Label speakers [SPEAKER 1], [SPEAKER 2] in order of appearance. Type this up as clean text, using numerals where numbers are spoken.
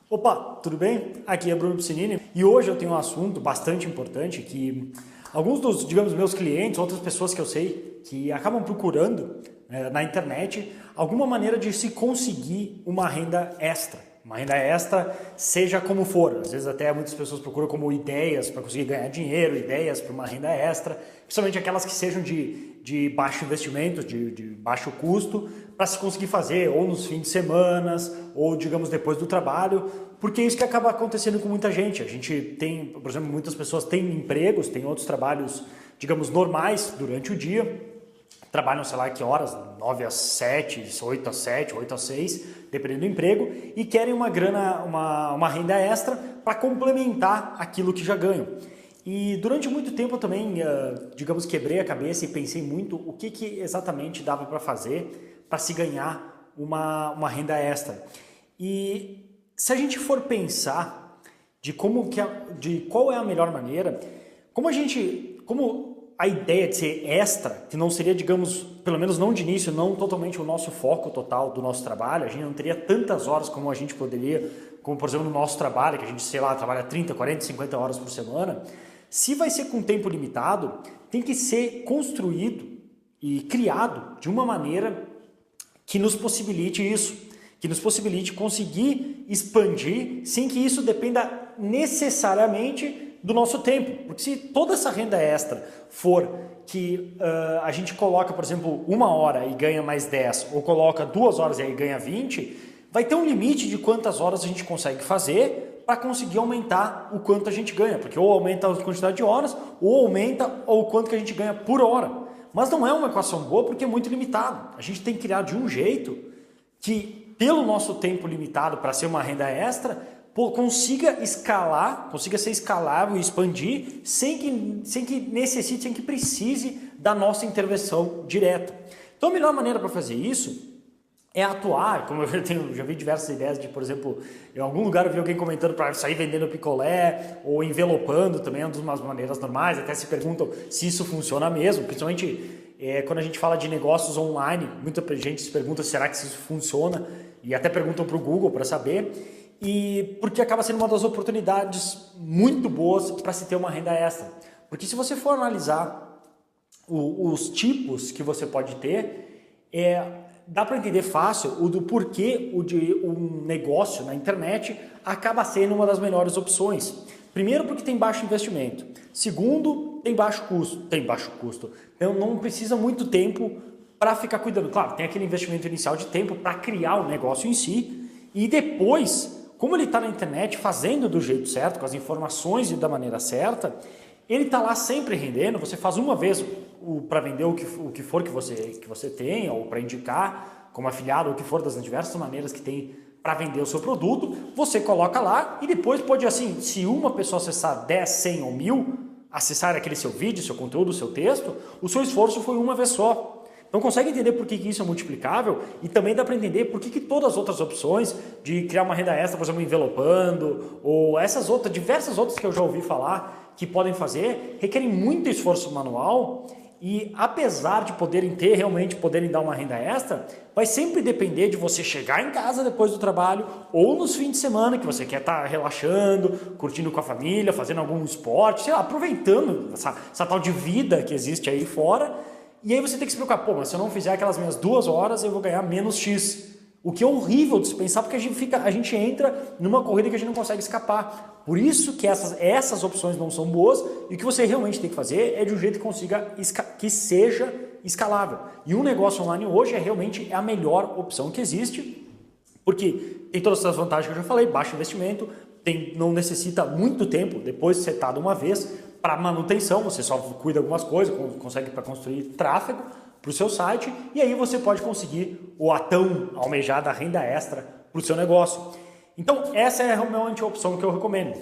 [SPEAKER 1] Opa, tudo bem? Aqui é Bruno Piscinini e hoje eu tenho um assunto bastante importante que alguns dos, meus clientes, outras pessoas que eu sei que acabam procurando na internet alguma maneira de se conseguir uma renda extra. Uma renda extra, seja como for. Às vezes até muitas pessoas procuram como ideias para conseguir ganhar dinheiro, ideias para uma renda extra, principalmente aquelas que sejam de baixo investimento, de baixo custo, para se conseguir fazer ou nos fins de semana, ou digamos depois do trabalho, porque é isso que acaba acontecendo com muita gente. A gente tem, por exemplo, muitas pessoas têm empregos, têm outros trabalhos, digamos, normais durante o dia, trabalham, sei lá, que horas, 9 às 7, 8 às 7, 8 às 6, dependendo do emprego, e querem uma grana, uma renda extra para complementar aquilo que já ganham. E durante muito tempo eu também, digamos, quebrei a cabeça e pensei muito o que exatamente dava para fazer para se ganhar uma renda extra. E se a gente for pensar de qual é a melhor maneira, como a ideia de ser extra, que não seria, digamos, pelo menos não de início, não totalmente o nosso foco total do nosso trabalho, a gente não teria tantas horas como a gente poderia, como por exemplo no nosso trabalho, que a gente, sei lá, trabalha 30, 40, 50 horas por semana. Se vai ser com tempo limitado, tem que ser construído e criado de uma maneira que nos possibilite isso, que nos possibilite conseguir expandir sem que isso dependa necessariamente do nosso tempo. Porque se toda essa renda extra for que a gente coloca, por exemplo, 1 hora e ganha mais 10, ou coloca 2 horas e aí ganha 20, vai ter um limite de quantas horas a gente consegue fazer para conseguir aumentar o quanto a gente ganha. Porque ou aumenta a quantidade de horas, ou aumenta o quanto que a gente ganha por hora. Mas não é uma equação boa porque é muito limitado. A gente tem que criar de um jeito que, pelo nosso tempo limitado para ser uma renda extra, consiga escalar, consiga ser escalável e expandir sem que necessite, sem que precise da nossa intervenção direta. Então a melhor maneira para fazer isso é atuar, como eu já vi diversas ideias de, por exemplo, em algum lugar eu vi alguém comentando para sair vendendo picolé ou envelopando também, é uma das maneiras normais, até se perguntam se isso funciona mesmo, principalmente quando a gente fala de negócios online, muita gente se pergunta será que isso funciona e até perguntam para o Google para saber, e porque acaba sendo uma das oportunidades muito boas para se ter uma renda extra. Porque se você for analisar os tipos que você pode ter, dá para entender fácil o do porquê um negócio na internet acaba sendo uma das melhores opções. Primeiro, porque tem baixo investimento. Segundo, tem baixo custo. Então não precisa muito tempo para ficar cuidando. Claro, tem aquele investimento inicial de tempo para criar o negócio em si e depois, como ele está na internet fazendo do jeito certo, com as informações e da maneira certa, ele está lá sempre rendendo. Você faz uma vez para vender o que for que você tem, ou para indicar como afiliado, ou o que for das diversas maneiras que tem para vender o seu produto, você coloca lá e depois pode, assim, se uma pessoa acessar 10, 100 ou 1000, acessar aquele seu vídeo, seu conteúdo, seu texto, o seu esforço foi uma vez só. Então consegue entender por que isso é multiplicável e também dá para entender por que todas as outras opções de criar uma renda extra, por exemplo, envelopando, ou diversas outras que eu já ouvi falar que podem fazer, requerem muito esforço manual e apesar de realmente poderem dar uma renda extra, vai sempre depender de você chegar em casa depois do trabalho ou nos fins de semana que você quer estar relaxando, curtindo com a família, fazendo algum esporte, sei lá, aproveitando essa tal de vida que existe aí fora. E aí você tem que se preocupar, mas se eu não fizer aquelas minhas 2 horas, eu vou ganhar menos X. O que é horrível de se pensar, porque a gente entra numa corrida que a gente não consegue escapar. Por isso que essas opções não são boas, e o que você realmente tem que fazer é de um jeito que seja escalável. E um negócio online hoje realmente a melhor opção que existe, porque tem todas essas vantagens que eu já falei, baixo investimento, não necessita muito tempo, depois de setado uma vez, para manutenção, você só cuida de algumas coisas, consegue para construir tráfego para o seu site, e aí você pode conseguir a tão almejada renda extra para o seu negócio. Então essa é realmente a opção que eu recomendo.